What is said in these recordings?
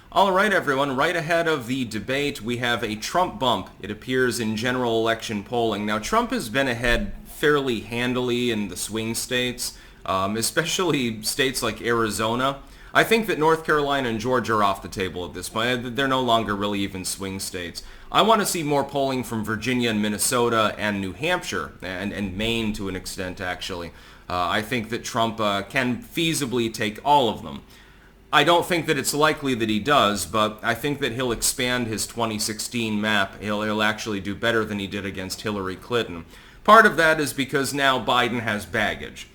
All right, everyone, right ahead of the debate, we have a Trump bump. It appears in general election polling. Now, Trump has been ahead fairly handily in the swing states, especially states like Arizona. I think that North Carolina and Georgia are off the table at this point. They're no longer really even swing states. I want to see more polling from Virginia and Minnesota and New Hampshire, and Maine to an extent, actually. I think that Trump can feasibly take all of them. I don't think that it's likely that he does, but I think that he'll expand his 2016 map. He'll actually do better than he did against Hillary Clinton. Part of that is because now Biden has baggage.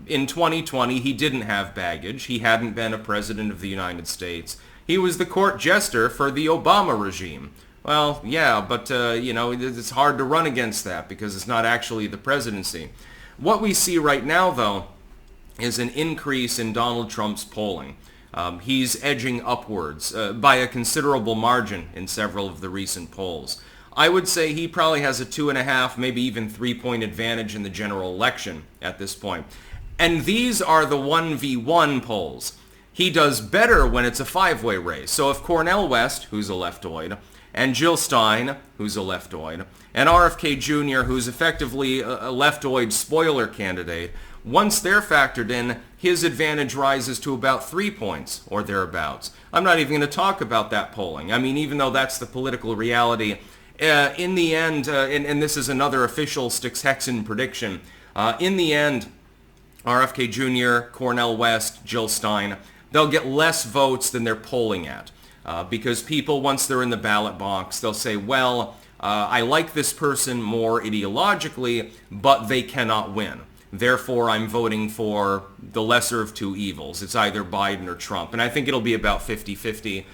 In 2020, he didn't have baggage. He hadn't been a president of the United States. He was the court jester for the Obama regime. Well, yeah, but, it's hard to run against that because it's not actually the presidency. What we see right now, though, is an increase in Donald Trump's polling. He's edging upwards by a considerable margin in several of the recent polls. I would say he probably has a 2.5, maybe even 3-point advantage in the general election at this point. And these are the 1v1 polls. He does better when it's a five-way race. So if Cornel West, who's a leftoid, and Jill Stein, who's a leftoid, and RFK Jr., who's effectively a leftoid spoiler candidate, once they're factored in, his advantage rises to about 3 points or thereabouts. I'm not even going to talk about that polling. I mean, even though that's the political reality, in the end, and this is another official Styx-Hexen prediction, in the end, RFK Jr., Cornel West, Jill Stein, they'll get less votes than they're polling at. Because people, once they're in the ballot box, they'll say, well, I like this person more ideologically, but they cannot win. Therefore, I'm voting for the lesser of two evils. It's either Biden or Trump. And I think it'll be about 50-50.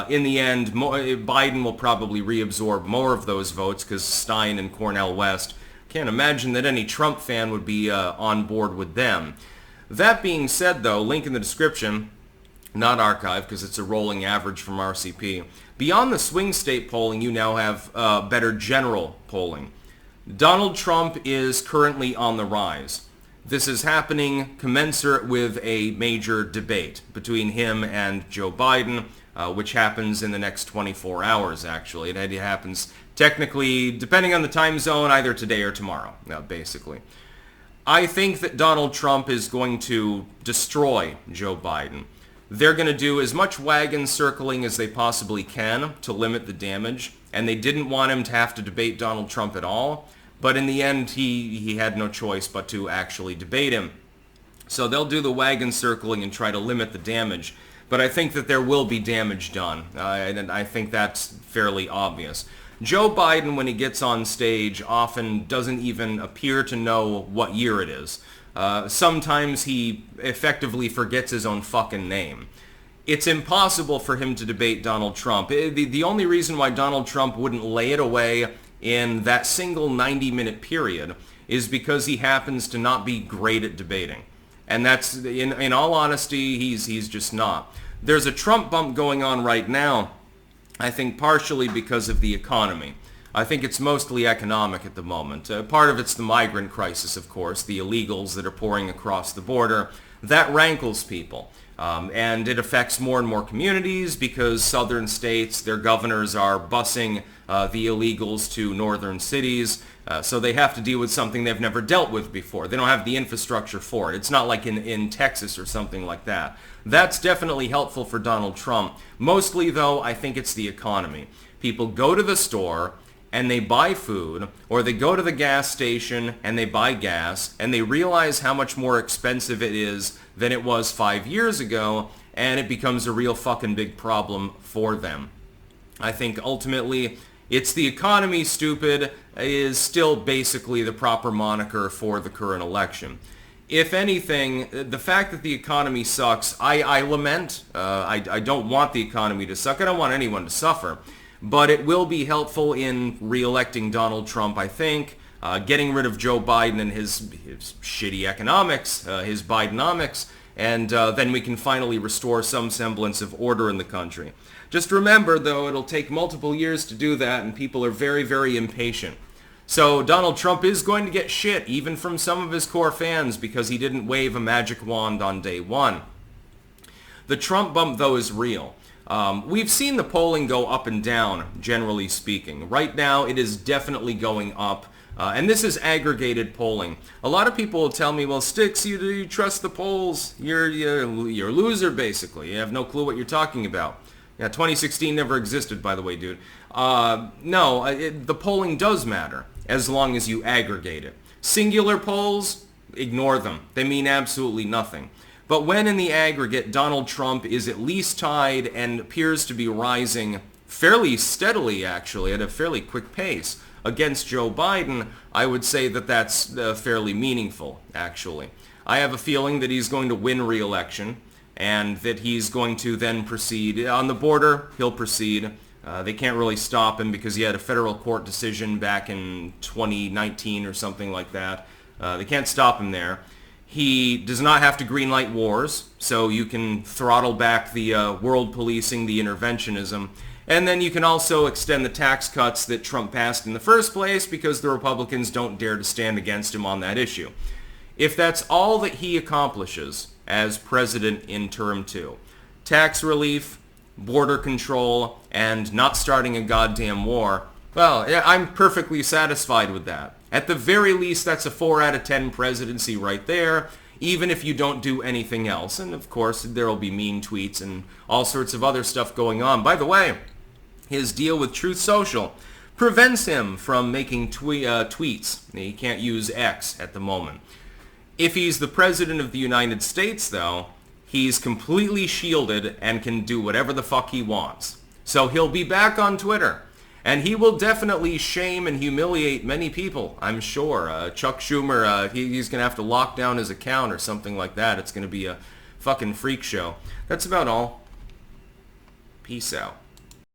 In the end, Biden will probably reabsorb more of those votes because Stein and Cornel West, can't imagine that any Trump fan would be on board with them. That being said, though, link in the description, not archive because it's a rolling average from RCP. Beyond the swing state polling, you now have better general polling. Donald Trump is currently on the rise. This is happening commensurate with a major debate between him and Joe Biden, which happens in the next 24 hours, actually. It happens technically, depending on the time zone, either today or tomorrow, basically. I think that Donald Trump is going to destroy Joe Biden. They're going to do as much wagon circling as they possibly can to limit the damage, and they didn't want him to have to debate Donald Trump at all. But in the end, he had no choice but to actually debate him. So they'll do the wagon circling and try to limit the damage. But I think that there will be damage done, and I think that's fairly obvious. Joe Biden, when he gets on stage, often doesn't even appear to know what year it is. Sometimes he effectively forgets his own fucking name. It's impossible for him to debate Donald Trump. The only reason why Donald Trump wouldn't lay it away in that single 90-minute period is because he happens to not be great at debating. And that's, in all honesty, he's just not. There's a Trump bump going on right now, I think partially because of the economy. I think it's mostly economic at the moment. Part of it's the migrant crisis, of course, the illegals that are pouring across the border. That rankles people. And it affects more and more communities because southern states, their governors are busing the illegals to northern cities. So they have to deal with something they've never dealt with before. They don't have the infrastructure for it. It's not like in Texas or something like that. That's definitely helpful for Donald Trump. Mostly, though, I think it's the economy. People go to the store and they buy food, or they go to the gas station and they buy gas, and they realize how much more expensive it is than it was 5 years ago, and it becomes a real fucking big problem for them. I think ultimately it's the economy, stupid, is still basically the proper moniker for the current election. If anything, the fact that the economy sucks, I lament. I don't want the economy to suck. I don't want anyone to suffer. But it will be helpful in re-electing Donald Trump, I think, getting rid of Joe Biden and his shitty economics, his Bidenomics, and then we can finally restore some semblance of order in the country. Just remember, though, it'll take multiple years to do that, and people are very, very impatient. So Donald Trump is going to get shit, even from some of his core fans, because he didn't wave a magic wand on day one. The Trump bump, though, is real. We've seen the polling go up and down, generally speaking. Right now, it is definitely going up. And this is aggregated polling. A lot of people will tell me, well, Sticks, you trust the polls. You're a loser, basically. You have no clue what you're talking about. Yeah, 2016 never existed, by the way, dude. No, the polling does matter, as long as you aggregate it. Singular polls, ignore them. They mean absolutely nothing. But when in the aggregate, Donald Trump is at least tied and appears to be rising fairly steadily, actually, at a fairly quick pace against Joe Biden, I would say that that's fairly meaningful, actually. I have a feeling that he's going to win re-election and that he's going to then proceed. On the border, he'll proceed. They can't really stop him because he had a federal court decision back in 2019 or something like that. They can't stop him there. He does not have to greenlight wars, so you can throttle back the world policing, the interventionism. And then you can also extend the tax cuts that Trump passed in the first place because the Republicans don't dare to stand against him on that issue. If that's all that he accomplishes as president in term 2, tax relief, border control, and not starting a goddamn war, well, yeah, I'm perfectly satisfied with that. At the very least, that's a 4 out of 10 presidency right there, even if you don't do anything else. And of course, there'll be mean tweets and all sorts of other stuff going on. By the way, his deal with Truth Social prevents him from making tweets. He can't use X at the moment. If he's the president of the United States, though, he's completely shielded and can do whatever the fuck he wants. So he'll be back on Twitter. And he will definitely shame and humiliate many people, I'm sure. Chuck Schumer, he's going to have to lock down his account or something like that. It's going to be a fucking freak show. That's about all. Peace out.